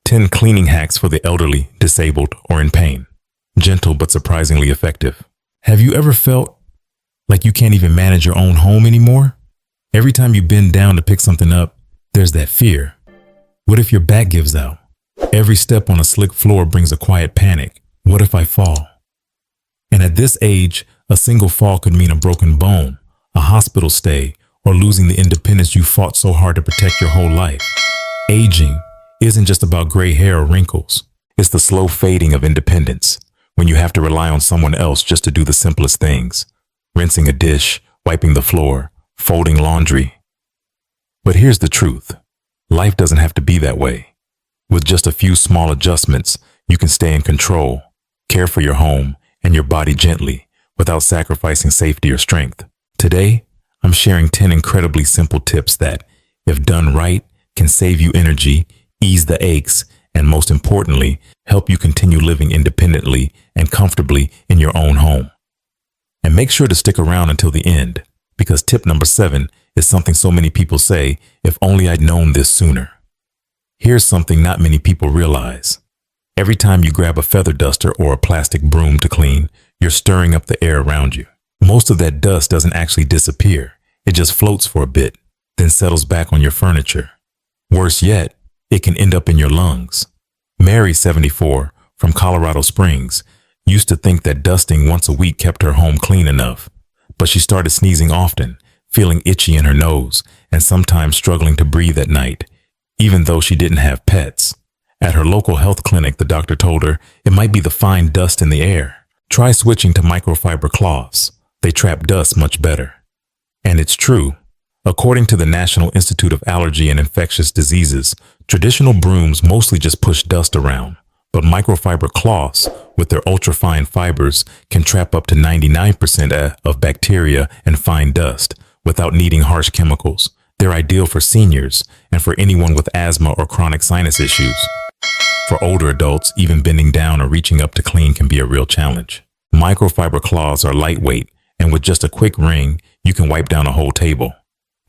10 cleaning hacks for the elderly, disabled, or in pain. Gentle but surprisingly effective. Have you ever felt like you can't even manage your own home anymore? Every time you bend down to pick something up, there's that fear. What if your back gives out? Every step on a slick floor brings a quiet panic. What if I fall? And at this age, a single fall could mean a broken bone, a hospital stay, or losing the independence you fought so hard to protect your whole life. Aging isn't just about gray hair or wrinkles. It's the slow fading of independence, when you have to rely on someone else just to do the simplest things. Rinsing a dish, wiping the floor, folding laundry. But here's the truth. Life doesn't have to be that way. With just a few small adjustments, you can stay in control, care for your home and your body gently, without sacrificing safety or strength. Today, I'm sharing 10 incredibly simple tips that, if done right, can save you energy, ease the aches, and most importantly, help you continue living independently and comfortably in your own home. And make sure to stick around until the end, because tip number 7 is something so many people say, if only I'd known this sooner. Here's something not many people realize. Every time you grab a feather duster or a plastic broom to clean, you're stirring up the air around you. Most of that dust doesn't actually disappear. It just floats for a bit, then settles back on your furniture. Worse yet, it can end up in your lungs. Mary, 74, from Colorado Springs, used to think that dusting once a week kept her home clean enough. But she started sneezing often, feeling itchy in her nose, and sometimes struggling to breathe at night, even though she didn't have pets. At her local health clinic, the doctor told her it might be the fine dust in the air. Try switching to microfiber cloths. They trap dust much better. And it's true. According to the National Institute of Allergy and Infectious Diseases, traditional brooms mostly just push dust around, but microfiber cloths, with their ultrafine fibers, can trap up to 99% of bacteria and fine dust without needing harsh chemicals. They're ideal for seniors and for anyone with asthma or chronic sinus issues. For older adults, even bending down or reaching up to clean can be a real challenge. Microfiber cloths are lightweight, and with just a quick wring, you can wipe down a whole table.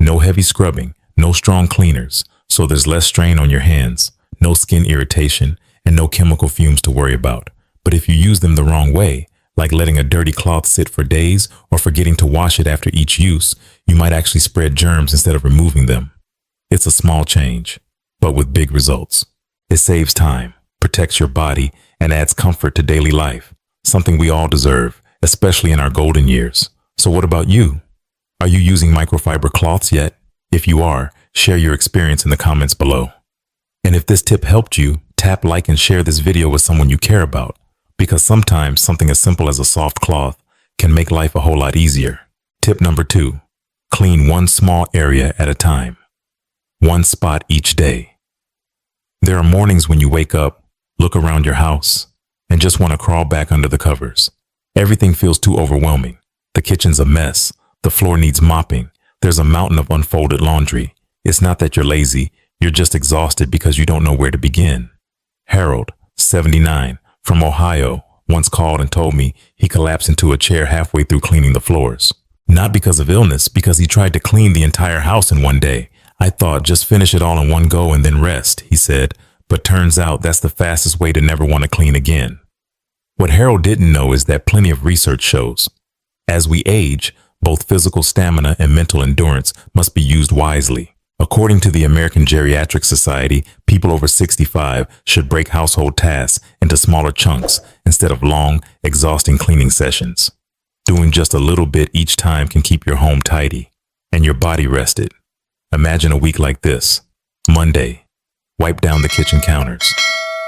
No heavy scrubbing, no strong cleaners, so there's less strain on your hands, no skin irritation, and no chemical fumes to worry about. But if you use them the wrong way, like letting a dirty cloth sit for days or forgetting to wash it after each use, you might actually spread germs instead of removing them. It's a small change, but with big results. It saves time, protects your body, and adds comfort to daily life, something we all deserve, especially in our golden years. So what about you? Are you using microfiber cloths yet? If you are, share your experience in the comments below. And if this tip helped you, tap like and share this video with someone you care about, because sometimes something as simple as a soft cloth can make life a whole lot easier. Tip number 2, clean one small area at a time. One spot each day. There are mornings when you wake up, look around your house, and just want to crawl back under the covers. Everything feels too overwhelming. The kitchen's a mess. The floor needs mopping. There's a mountain of unfolded laundry. It's not that you're lazy. You're just exhausted because you don't know where to begin. Harold, 79, from Ohio, once called and told me he collapsed into a chair halfway through cleaning the floors. Not because of illness, because he tried to clean the entire house in one day. I thought, just finish it all in one go and then rest, he said, but turns out that's the fastest way to never want to clean again. What Harold didn't know is that plenty of research shows, as we age, both physical stamina and mental endurance must be used wisely. According to the American Geriatric Society, people over 65 should break household tasks into smaller chunks instead of long, exhausting cleaning sessions. Doing just a little bit each time can keep your home tidy and your body rested. Imagine a week like this. Monday, wipe down the kitchen counters.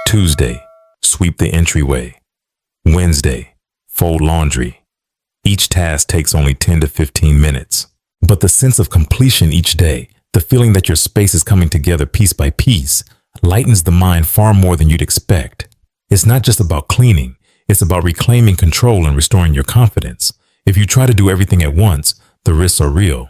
Tuesday, sweep the entryway. Wednesday, fold laundry. Each task takes only 10 to 15 minutes. But the sense of completion each day, the feeling that your space is coming together piece by piece, lightens the mind far more than you'd expect. It's not just about cleaning, it's about reclaiming control and restoring your confidence. If you try to do everything at once, the risks are real.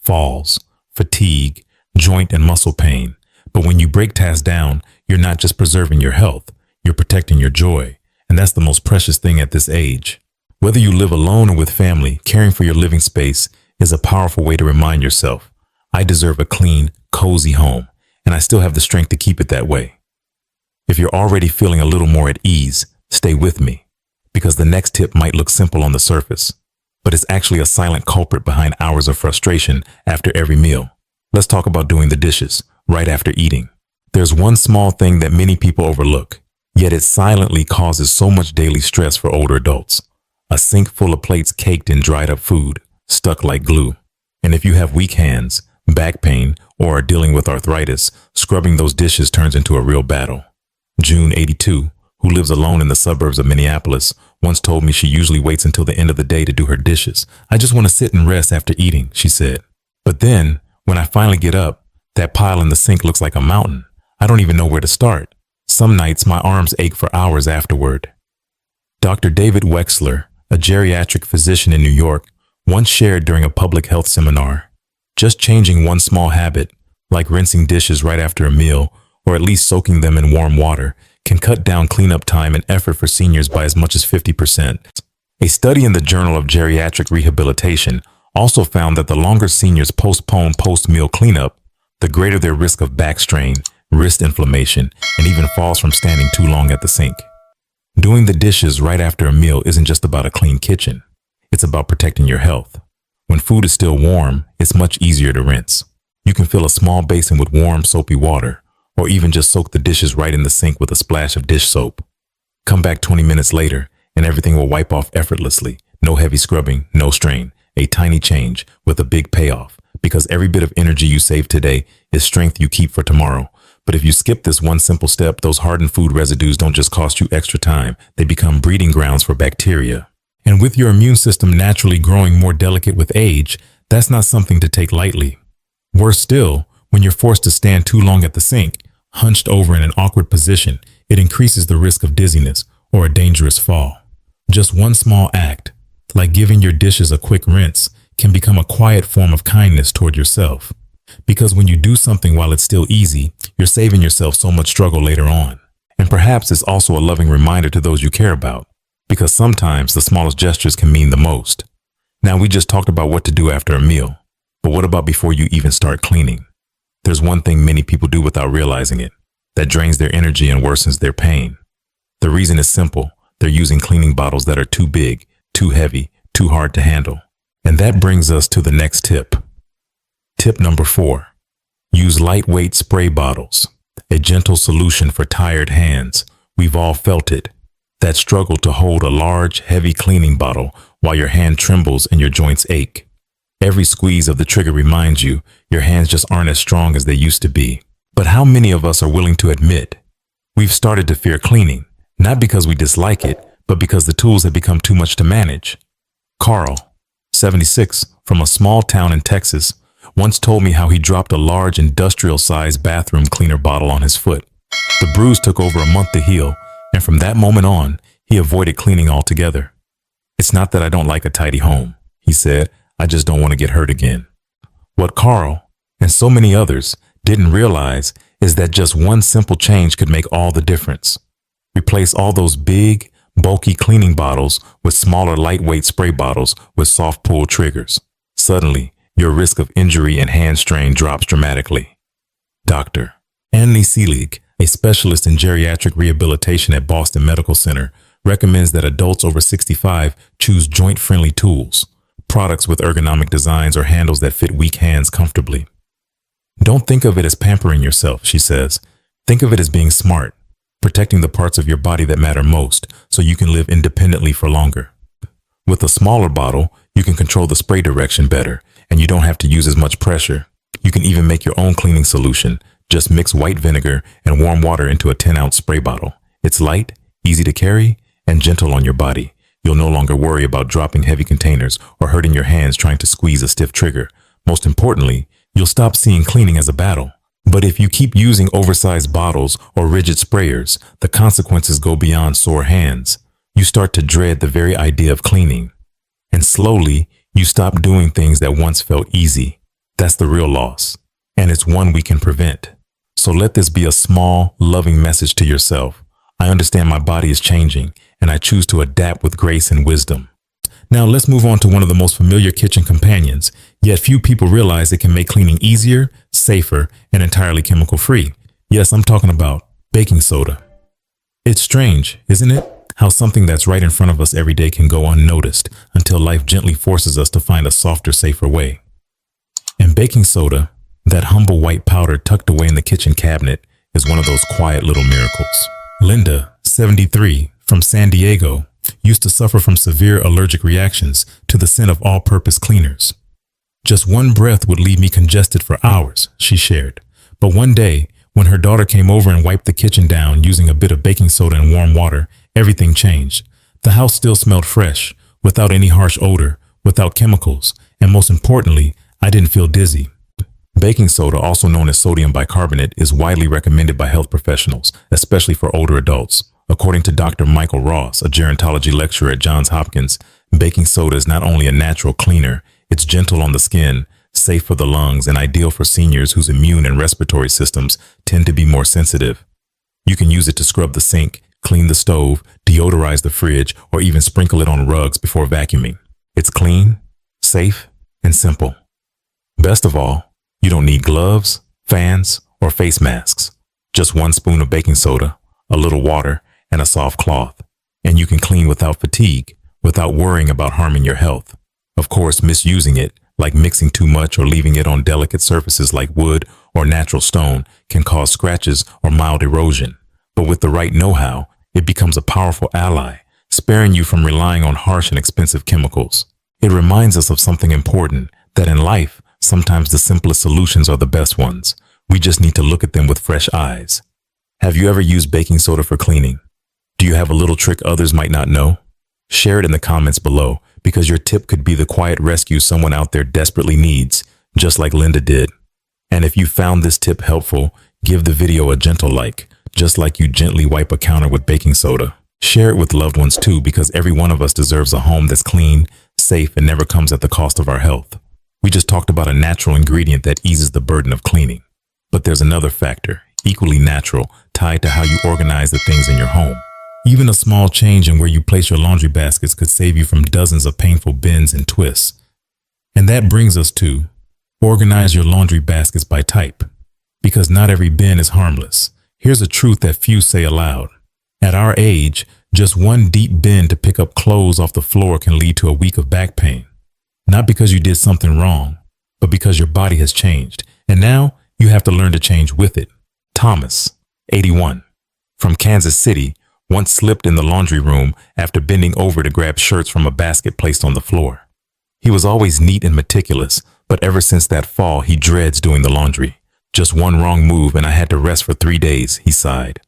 Falls, fatigue, joint and muscle pain. But when you break tasks down, you're not just preserving your health, you're protecting your joy. And that's the most precious thing at this age. Whether you live alone or with family, caring for your living space is a powerful way to remind yourself, I deserve a clean, cozy home, and I still have the strength to keep it that way. if you're already feeling a little more at ease, stay with me, because the next tip might look simple on the surface, but it's actually a silent culprit behind hours of frustration after every meal. Let's talk about doing the dishes right after eating. There's one small thing that many people overlook, yet it silently causes so much daily stress for older adults. A sink full of plates caked in dried up food, stuck like glue. And if you have weak hands, back pain, or are dealing with arthritis, scrubbing those dishes turns into a real battle. June, 82, who lives alone in the suburbs of Minneapolis, once told me she usually waits until the end of the day to do her dishes. I just want to sit and rest after eating, she said. But then, when I finally get up, that pile in the sink looks like a mountain. I don't even know where to start. Some nights my arms ache for hours afterward. Dr. David Wexler, a geriatric physician in New York, once shared during a public health seminar, just changing one small habit, like rinsing dishes right after a meal, or at least soaking them in warm water, can cut down cleanup time and effort for seniors by as much as 50%. A study in the Journal of Geriatric Rehabilitation also found that the longer seniors postpone post-meal cleanup, the greater their risk of back strain, wrist inflammation, and even falls from standing too long at the sink. Doing the dishes right after a meal isn't just about a clean kitchen. It's about protecting your health. When food is still warm, it's much easier to rinse. You can fill a small basin with warm, soapy water, or even just soak the dishes right in the sink with a splash of dish soap. Come back 20 minutes later, and everything will wipe off effortlessly. No heavy scrubbing, no strain. A tiny change with a big payoff, because every bit of energy you save today is strength you keep for tomorrow. But if you skip this one simple step, those hardened food residues don't just cost you extra time, they become breeding grounds for bacteria. And with your immune system naturally growing more delicate with age, that's not something to take lightly. Worse still, when you're forced to stand too long at the sink, hunched over in an awkward position, it increases the risk of dizziness or a dangerous fall. Just one small act, like giving your dishes a quick rinse, can become a quiet form of kindness toward yourself. Because when you do something while it's still easy, you're saving yourself so much struggle later on. And perhaps it's also a loving reminder to those you care about, because sometimes the smallest gestures can mean the most. Now, we just talked about what to do after a meal, but what about before you even start cleaning? There's one thing many people do without realizing it, that drains their energy and worsens their pain. The reason is simple. They're using cleaning bottles that are too big, too heavy, too hard to handle. And that brings us to the next tip. Tip number 4, use lightweight spray bottles, a gentle solution for tired hands. We've all felt it, that struggle to hold a large, heavy cleaning bottle while your hand trembles and your joints ache. Every squeeze of the trigger reminds you your hands just aren't as strong as they used to be. But how many of us are willing to admit we've started to fear cleaning, not because we dislike it, but because the tools have become too much to manage? Carl, 76, from a small town in Texas, once told me how he dropped a large industrial-sized bathroom cleaner bottle on his foot. The bruise took over a month to heal, and from that moment on, he avoided cleaning altogether. It's not that I don't like a tidy home, he said, I just don't want to get hurt again. What Carl, and so many others, didn't realize is that just one simple change could make all the difference. Replace all those big, bulky cleaning bottles with smaller, lightweight spray bottles with soft pull triggers. Suddenly, your risk of injury and hand strain drops dramatically. Dr. Annie Seelig, a specialist in geriatric rehabilitation at Boston Medical Center, recommends that adults over 65 choose joint-friendly tools, products with ergonomic designs or handles that fit weak hands comfortably. Don't think of it as pampering yourself, she says. Think of it as being smart, protecting the parts of your body that matter most so you can live independently for longer. With a smaller bottle, you can control the spray direction better, and you don't have to use as much pressure. You can even make your own cleaning solution. Just mix white vinegar and warm water into a 10-ounce spray bottle. It's light, easy to carry, and gentle on your body. You'll no longer worry about dropping heavy containers or hurting your hands trying to squeeze a stiff trigger. Most importantly, you'll stop seeing cleaning as a battle. But if you keep using oversized bottles or rigid sprayers, the consequences go beyond sore hands. You start to dread the very idea of cleaning. And slowly, you stop doing things that once felt easy. That's the real loss. And it's one we can prevent. So let this be a small, loving message to yourself. I understand my body is changing, and I choose to adapt with grace and wisdom. Now let's move on to one of the most familiar kitchen companions, yet few people realize it can make cleaning easier, safer, and entirely chemical-free. Yes, I'm talking about baking soda. It's strange, isn't it? How something that's right in front of us every day can go unnoticed until life gently forces us to find a softer, safer way. And baking soda, that humble white powder tucked away in the kitchen cabinet, is one of those quiet little miracles. Linda, 73, from San Diego, used to suffer from severe allergic reactions to the scent of all-purpose cleaners. Just one breath would leave me congested for hours, she shared. But one day, when her daughter came over and wiped the kitchen down using a bit of baking soda and warm water, everything changed. The house still smelled fresh, without any harsh odor, without chemicals, and most importantly, I didn't feel dizzy. Baking soda, also known as sodium bicarbonate, is widely recommended by health professionals, especially for older adults. According to Dr. Michael Ross, a gerontology lecturer at Johns Hopkins, baking soda is not only a natural cleaner, it's gentle on the skin, safe for the lungs, and ideal for seniors whose immune and respiratory systems tend to be more sensitive. You can use it to scrub the sink, clean the stove, deodorize the fridge, or even sprinkle it on rugs before vacuuming. It's clean, safe, and simple. Best of all, you don't need gloves, fans, or face masks. Just 1 spoon of baking soda, a little water, and a soft cloth. And you can clean without fatigue, without worrying about harming your health. Of course, misusing it, like mixing too much or leaving it on delicate surfaces like wood or natural stone, can cause scratches or mild erosion. But with the right know-how, it becomes a powerful ally, sparing you from relying on harsh and expensive chemicals. It reminds us of something important, that in life, sometimes the simplest solutions are the best ones. We just need to look at them with fresh eyes. Have you ever used baking soda for cleaning? Do you have a little trick others might not know? Share it in the comments below, because your tip could be the quiet rescue someone out there desperately needs, just like Linda did. And if you found this tip helpful, give the video a gentle like, just like you gently wipe a counter with baking soda. Share it with loved ones too, because every one of us deserves a home that's clean, safe, and never comes at the cost of our health. We just talked about a natural ingredient that eases the burden of cleaning. But there's another factor, equally natural, tied to how you organize the things in your home. Even a small change in where you place your laundry baskets could save you from dozens of painful bends and twists. And that brings us to organize your laundry baskets by type. Because not every bin is harmless. Here's a truth that few say aloud. At our age, just one deep bin to pick up clothes off the floor can lead to a week of back pain. Not because you did something wrong, but because your body has changed. And now you have to learn to change with it. Thomas, 81, from Kansas City, once slipped in the laundry room after bending over to grab shirts from a basket placed on the floor. He was always neat and meticulous, but ever since that fall, he dreads doing the laundry. Just one wrong move and I had to rest for 3 days, he sighed.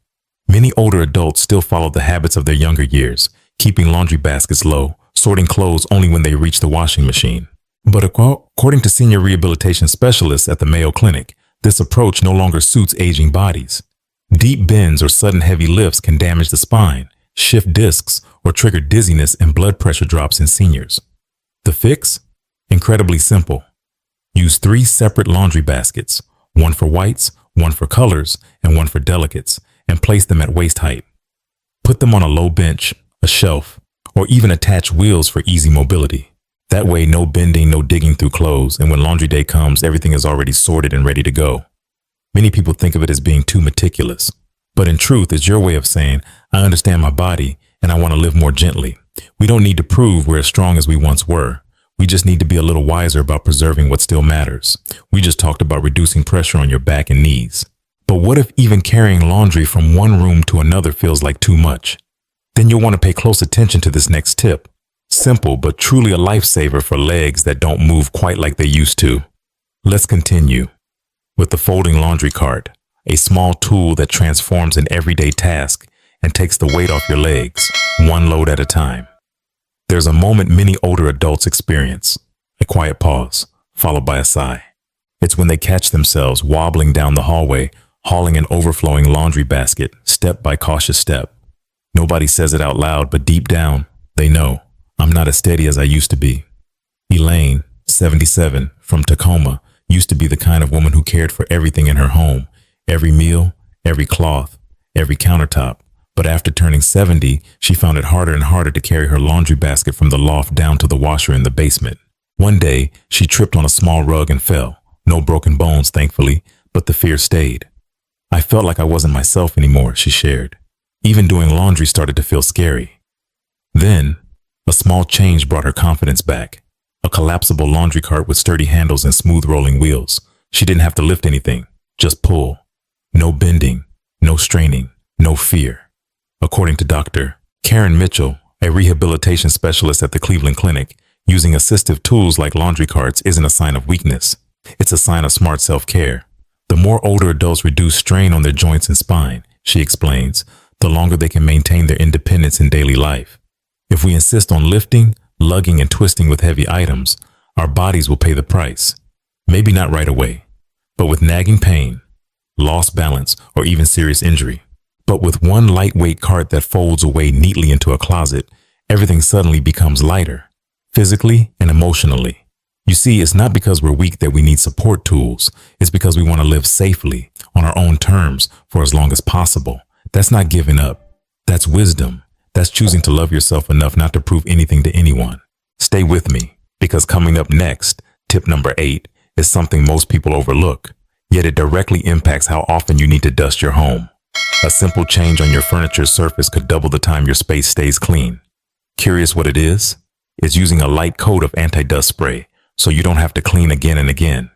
Many older adults still follow the habits of their younger years, keeping laundry baskets low, sorting clothes only when they reach the washing machine. But according to senior rehabilitation specialists at the Mayo Clinic, this approach no longer suits aging bodies. Deep bends or sudden heavy lifts can damage the spine, shift discs, or trigger dizziness and blood pressure drops in seniors. The fix? Incredibly simple. Use 3 separate laundry baskets, one for whites, one for colors, and one for delicates, and place them at waist height. Put them on a low bench, a shelf, or even attach wheels for easy mobility. That way, no bending, no digging through clothes, and when laundry day comes, everything is already sorted and ready to go. Many people think of it as being too meticulous, but in truth, it's your way of saying, I understand my body and I want to live more gently. We don't need to prove we're as strong as we once were. We just need to be a little wiser about preserving what still matters. We just talked about reducing pressure on your back and knees. But what if even carrying laundry from one room to another feels like too much? Then you'll want to pay close attention to this next tip. Simple, but truly a lifesaver for legs that don't move quite like they used to. Let's continue with the folding laundry cart, a small tool that transforms an everyday task and takes the weight off your legs, one load at a time. There's a moment many older adults experience, a quiet pause, followed by a sigh. It's when they catch themselves wobbling down the hallway, hauling an overflowing laundry basket, step by cautious step. Nobody says it out loud, but deep down, they know, I'm not as steady as I used to be. Elaine, 77, from Tacoma, used to be the kind of woman who cared for everything in her home, every meal, every cloth, every countertop. But after turning 70, she found it harder and harder to carry her laundry basket from the loft down to the washer in the basement. One day, she tripped on a small rug and fell. No broken bones, thankfully, but the fear stayed. I felt like I wasn't myself anymore, she shared. Even doing laundry started to feel scary. Then, a small change brought her confidence back. A collapsible laundry cart with sturdy handles and smooth rolling wheels. She didn't have to lift anything, just pull. No bending, no straining, no fear. According to Dr. Karen Mitchell, a rehabilitation specialist at the Cleveland Clinic, using assistive tools like laundry carts isn't a sign of weakness. It's a sign of smart self-care. The more older adults reduce strain on their joints and spine, she explains, the longer they can maintain their independence in daily life. If we insist on lifting, lugging, and twisting with heavy items, our bodies will pay the price. Maybe not right away, but with nagging pain, lost balance, or even serious injury. But with one lightweight cart that folds away neatly into a closet, everything suddenly becomes lighter, physically and emotionally. You see, it's not because we're weak that we need support tools. It's because we want to live safely, on our own terms, for as long as possible. That's not giving up. That's wisdom. That's choosing to love yourself enough not to prove anything to anyone. Stay with me, because coming up next, tip number 8, is something most people overlook, yet it directly impacts how often you need to dust your home. A simple change on your furniture's surface could double the time your space stays clean. Curious what it is? It's using a light coat of anti-dust spray, so you don't have to clean again and again.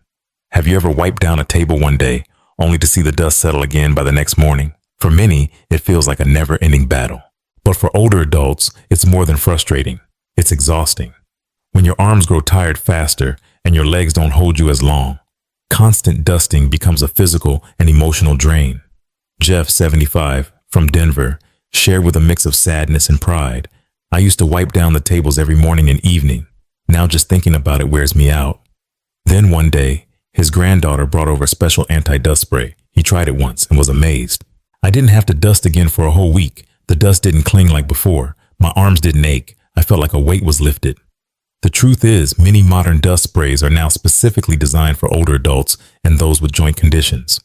Have you ever wiped down a table one day, only to see the dust settle again by the next morning? For many, it feels like a never-ending battle. But for older adults, it's more than frustrating. It's exhausting. When your arms grow tired faster and your legs don't hold you as long, constant dusting becomes a physical and emotional drain. Jeff, 75, from Denver, shared with a mix of sadness and pride. I used to wipe down the tables every morning and evening. Now just thinking about it wears me out. Then one day, his granddaughter brought over special anti-dust spray. He tried it once and was amazed. I didn't have to dust again for a whole week. The dust didn't cling like before. My arms didn't ache. I felt like a weight was lifted. The truth is, many modern dust sprays are now specifically designed for older adults and those with joint conditions.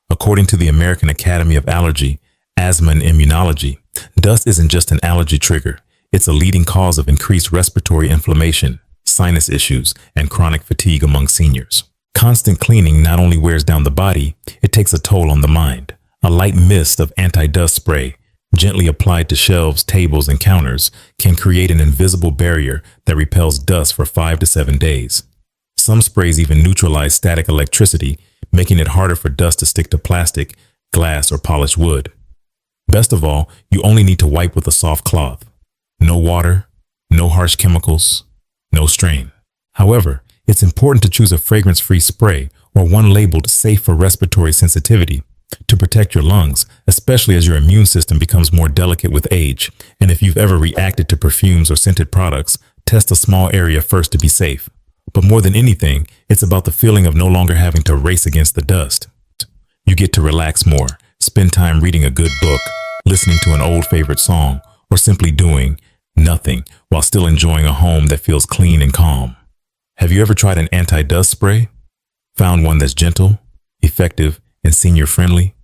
According to the American Academy of Allergy, Asthma and Immunology, dust isn't just an allergy trigger. It's a leading cause of increased respiratory inflammation, sinus issues, and chronic fatigue among seniors. Constant cleaning not only wears down the body, it takes a toll on the mind. A light mist of anti-dust spray, gently applied to shelves, tables, and counters, can create an invisible barrier that repels dust for 5 to 7 days. Some sprays even neutralize static electricity, making it harder for dust to stick to plastic, glass, or polished wood. Best of all, you only need to wipe with a soft cloth. No water, no harsh chemicals, no strain. However, it's important to choose a fragrance-free spray or one labeled safe for respiratory sensitivity to protect your lungs, especially as your immune system becomes more delicate with age. And if you've ever reacted to perfumes or scented products, test a small area first to be safe. But more than anything, it's about the feeling of no longer having to race against the dust. You get to relax more, spend time reading a good book, listening to an old favorite song, or simply doing nothing while still enjoying a home that feels clean and calm. Have you ever tried an anti-dust spray? Found one that's gentle, effective, and senior-friendly?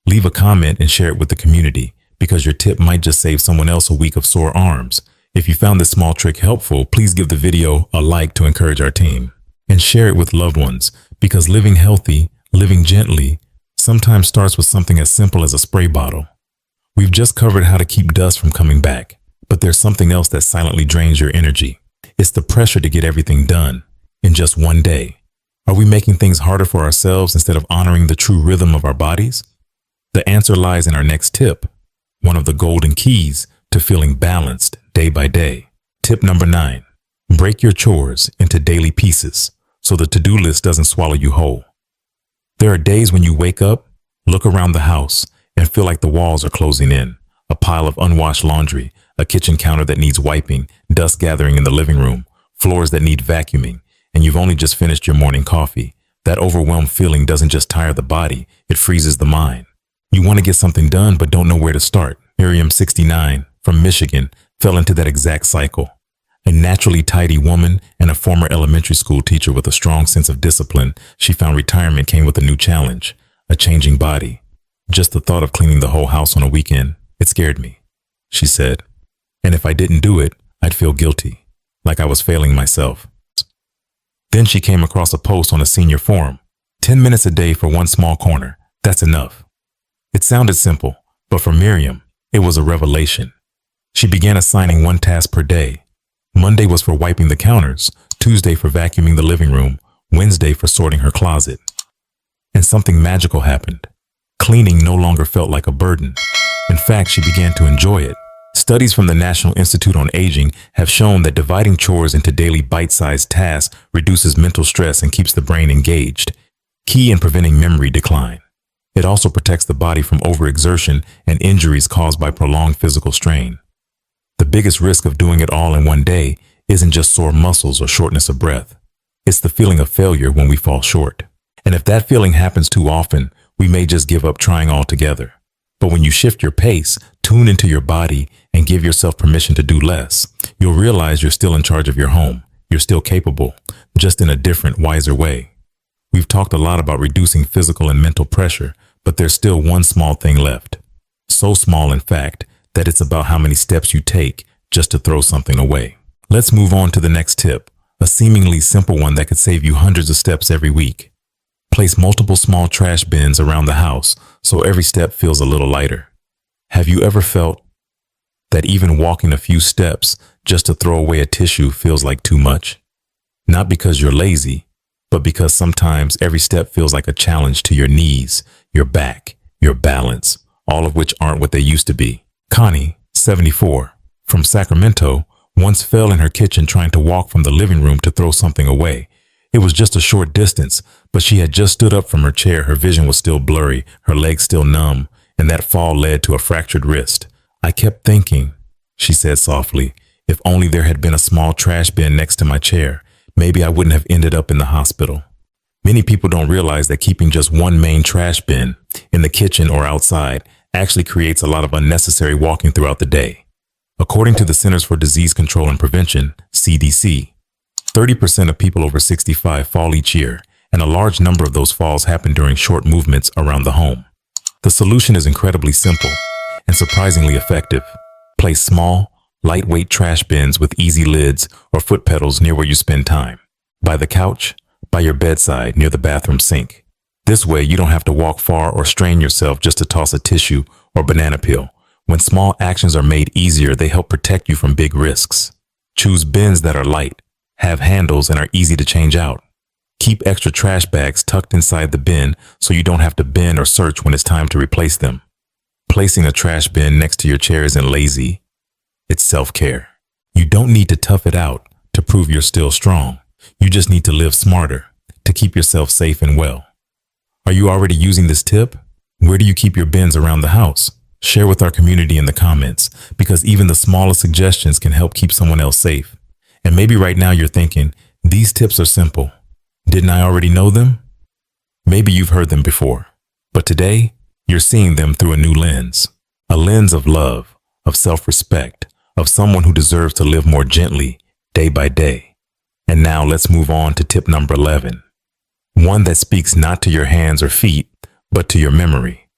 Leave a comment and share it with the community, because your tip might just save someone else a week of sore arms. If you found this small trick helpful, please give the video a like to encourage our team. And share it with loved ones, because living healthy, living gently, sometimes starts with something as simple as a spray bottle. We've just covered how to keep dust from coming back, but there's something else that silently drains your energy. It's the pressure to get everything done in just one day. Are we making things harder for ourselves instead of honoring the true rhythm of our bodies? The answer lies in our next tip, one of the golden keys to feeling balanced day by day. Tip number 9, break your chores into daily pieces so the to-do list doesn't swallow you whole. There are days when you wake up, look around the house, and feel like the walls are closing in. A pile of unwashed laundry, a kitchen counter that needs wiping, dust gathering in the living room, floors that need vacuuming, and you've only just finished your morning coffee. That overwhelmed feeling doesn't just tire the body, it freezes the mind. You want to get something done but don't know where to start. Miriam, 69, from Michigan, fell into that exact cycle. A naturally tidy woman and a former elementary school teacher with a strong sense of discipline, she found retirement came with a new challenge, a changing body. Just the thought of cleaning the whole house on a weekend, it scared me, she said. And if I didn't do it, I'd feel guilty, like I was failing myself. Then she came across a post on a senior forum. 10 minutes a day for one small corner, that's enough. It sounded simple, but for Miriam, It was a revelation. She began assigning one task per day. Monday was for wiping the counters, Tuesday for vacuuming the living room, Wednesday for sorting her closet. And something magical happened. Cleaning no longer felt like a burden. In fact, she began to enjoy it. Studies from the National Institute on Aging have shown that dividing chores into daily bite-sized tasks reduces mental stress and keeps the brain engaged, key in preventing memory decline. It also protects the body from overexertion and injuries caused by prolonged physical strain. The biggest risk of doing it all in one day isn't just sore muscles or shortness of breath. It's the feeling of failure when we fall short. And if that feeling happens too often, we may just give up trying altogether. But when you shift your pace, tune into your body, and give yourself permission to do less, you'll realize you're still in charge of your home. You're still capable, just in a different, wiser way. We've talked a lot about reducing physical and mental pressure, but there's still one small thing left. So small, in fact, that it's about how many steps you take just to throw something away. Let's move on to the next tip, a seemingly simple one that could save you hundreds of steps every week. Place multiple small trash bins around the house so every step feels a little lighter. Have you ever felt that even walking a few steps just to throw away a tissue feels like too much? Not because you're lazy, but because sometimes every step feels like a challenge to your knees, your back, your balance, all of which aren't what they used to be. Connie, 74, from Sacramento, once fell in her kitchen trying to walk from the living room to throw something away. It was just a short distance, but she had just stood up from her chair. Her vision was still blurry, her legs still numb, and that fall led to a fractured wrist. I kept thinking, she said softly, if only there had been a small trash bin next to my chair, maybe I wouldn't have ended up in the hospital. Many people don't realize that keeping just one main trash bin in the kitchen or outside actually creates a lot of unnecessary walking throughout the day. According to the Centers for Disease Control and Prevention, CDC, 30% of people over 65 fall each year, and a large number of those falls happen during short movements around the home. The solution is incredibly simple and surprisingly effective. Place small, lightweight trash bins with easy lids or foot pedals near where you spend time. By the couch, by your bedside, near the bathroom sink. This way, you don't have to walk far or strain yourself just to toss a tissue or banana peel. When small actions are made easier, they help protect you from big risks. Choose bins that are light, have handles, and are easy to change out. Keep extra trash bags tucked inside the bin so you don't have to bend or search when it's time to replace them. Placing a trash bin next to your chair isn't lazy. It's self-care. You don't need to tough it out to prove you're still strong. You just need to live smarter to keep yourself safe and well. Are you already using this tip? Where do you keep your bins around the house? Share with our community in the comments, because even the smallest suggestions can help keep someone else safe. And maybe right now you're thinking, these tips are simple. Didn't I already know them? Maybe you've heard them before, but today you're seeing them through a new lens. A lens of love, of self-respect, of someone who deserves to live more gently, day by day. And now let's move on to tip number 11. One that speaks not to your hands or feet, but to your memory.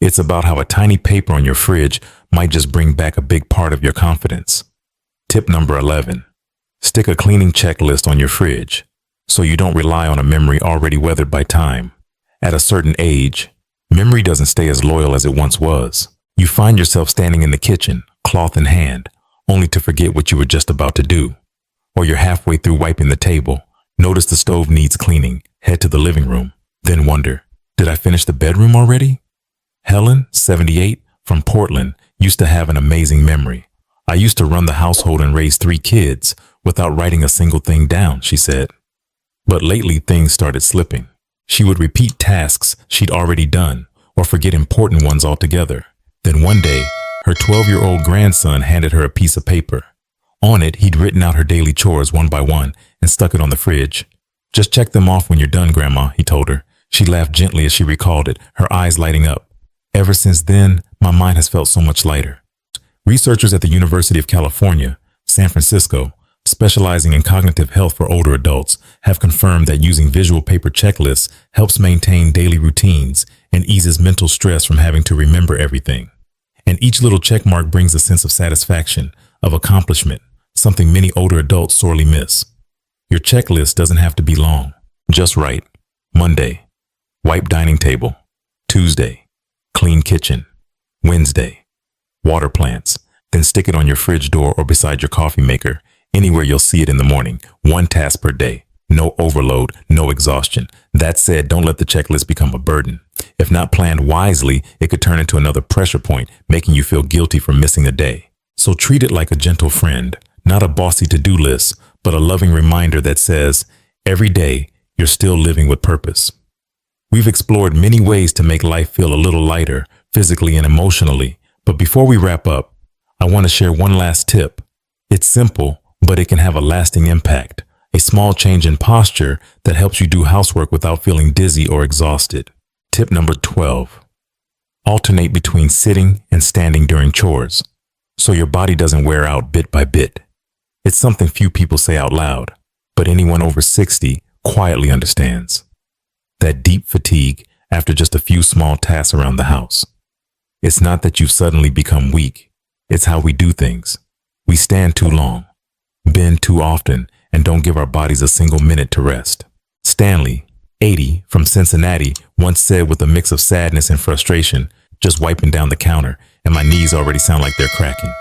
It's about how a tiny paper on your fridge might just bring back a big part of your confidence. Tip number 11. Stick a cleaning checklist on your fridge so you don't rely on a memory already weathered by time. At a certain age, memory doesn't stay as loyal as it once was. You find yourself standing in the kitchen, cloth in hand, only to forget what you were just about to do. Or you're halfway through wiping the table, notice the stove needs cleaning, head to the living room, then wonder, did I finish the bedroom already? Helen, 78, from Portland, used to have an amazing memory. I used to run the household and raise 3 kids without writing a single thing down, she said. But lately things started slipping. She would repeat tasks she'd already done or forget important ones altogether. Then one day, her 12-year-old grandson handed her a piece of paper. On it, he'd written out her daily chores one by one and stuck it on the fridge. Just check them off when you're done, Grandma, he told her. She laughed gently as she recalled it, her eyes lighting up. Ever since then, my mind has felt so much lighter. Researchers at the University of California, San Francisco, specializing in cognitive health for older adults, have confirmed that using visual paper checklists helps maintain daily routines and eases mental stress from having to remember everything. And each little check mark brings a sense of satisfaction, of accomplishment, something many older adults sorely miss. Your checklist doesn't have to be long. Just write, Monday, wipe dining table. Tuesday, clean kitchen. Wednesday, water plants, then stick it on your fridge door or beside your coffee maker, anywhere you'll see it in the morning. 1 task per day. No overload, no exhaustion. That said, don't let the checklist become a burden. If not planned wisely, it could turn into another pressure point, making you feel guilty for missing a day. So treat it like a gentle friend, not a bossy to-do list, but a loving reminder that says, every day, you're still living with purpose. We've explored many ways to make life feel a little lighter, physically and emotionally. But before we wrap up, I want to share one last tip. It's simple, but it can have a lasting impact. A small change in posture that helps you do housework without feeling dizzy or exhausted. Tip number 12. Alternate between sitting and standing during chores, so your body doesn't wear out bit by bit. It's something few people say out loud, but anyone over 60 quietly understands. That deep fatigue after just a few small tasks around the house. It's not that you've suddenly become weak. It's how we do things. We stand too long, bend too often, and don't give our bodies a single minute to rest. Stanley, 80, from Cincinnati, once said with a mix of sadness and frustration, just wiping down the counter, and my knees already sound like they're cracking.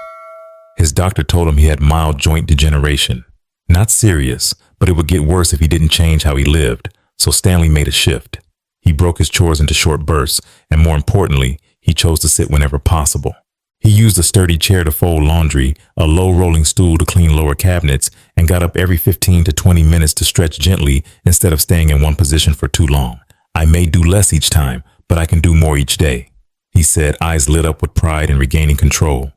His doctor told him he had mild joint degeneration. Not serious, but it would get worse if he didn't change how he lived. So Stanley made a shift. He broke his chores into short bursts, and more importantly, he chose to sit whenever possible. He used a sturdy chair to fold laundry, a low rolling stool to clean lower cabinets, and got up every 15 to 20 minutes to stretch gently instead of staying in one position for too long. I may do less each time, but I can do more each day, he said, eyes lit up with pride and regaining control.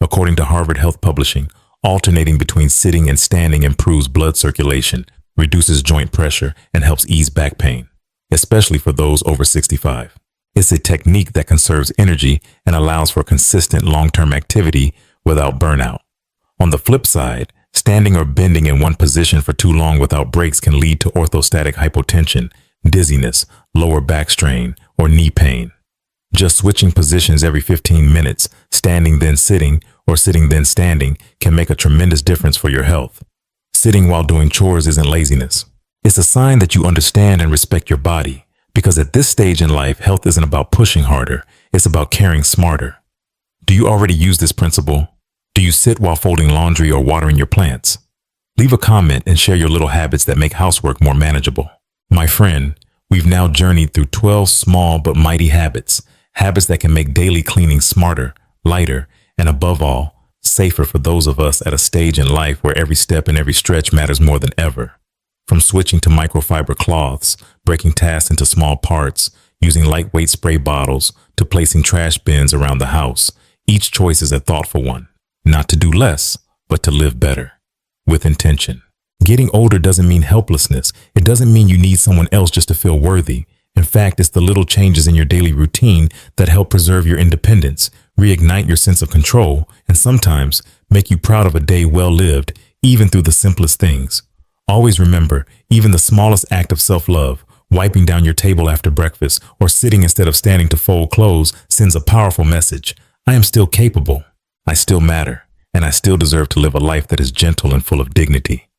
According to Harvard Health Publishing, alternating between sitting and standing improves blood circulation, reduces joint pressure, and helps ease back pain, especially for those over 65. It's a technique that conserves energy and allows for consistent long-term activity without burnout. On the flip side, standing or bending in one position for too long without breaks can lead to orthostatic hypotension, dizziness, lower back strain, or knee pain. Just switching positions every 15 minutes, standing then sitting, or sitting then standing, can make a tremendous difference for your health. Sitting while doing chores isn't laziness. It's a sign that you understand and respect your body, because at this stage in life, health isn't about pushing harder, it's about caring smarter. Do you already use this principle? Do you sit while folding laundry or watering your plants? Leave a comment and share your little habits that make housework more manageable. My friend, we've now journeyed through 12 small but mighty habits that can make daily cleaning smarter, lighter, and above all, safer for those of us at a stage in life where every step and every stretch matters more than ever. From switching to microfiber cloths, breaking tasks into small parts, using lightweight spray bottles, to placing trash bins around the house, each choice is a thoughtful one. Not to do less, but to live better. With intention. Getting older doesn't mean helplessness. It doesn't mean you need someone else just to feel worthy. In fact, it's the little changes in your daily routine that help preserve your independence, reignite your sense of control, and sometimes make you proud of a day well lived, even through the simplest things. Always remember, even the smallest act of self-love, wiping down your table after breakfast, or sitting instead of standing to fold clothes, sends a powerful message. I am still capable, I still matter, and I still deserve to live a life that is gentle and full of dignity.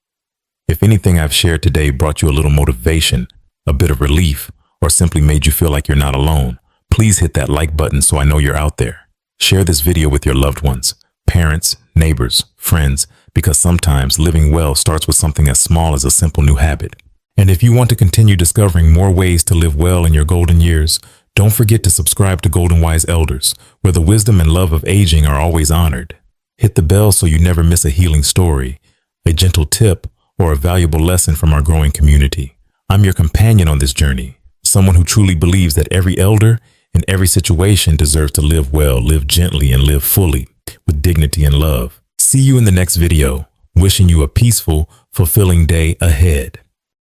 If anything I've shared today brought you a little motivation, a bit of relief, or simply made you feel like you're not alone, please hit that like button so I know you're out there. Share this video with your loved ones, parents, neighbors, friends, because sometimes living well starts with something as small as a simple new habit. And if you want to continue discovering more ways to live well in your golden years, don't forget to subscribe to Golden Wise Elders, where the wisdom and love of aging are always honored. Hit the bell so you never miss a healing story, a gentle tip, or a valuable lesson from our growing community. I'm your companion on this journey, someone who truly believes that every elder in every situation deserves to live well, live gently, and live fully with dignity and love. See you in the next video, wishing you a peaceful, fulfilling day ahead.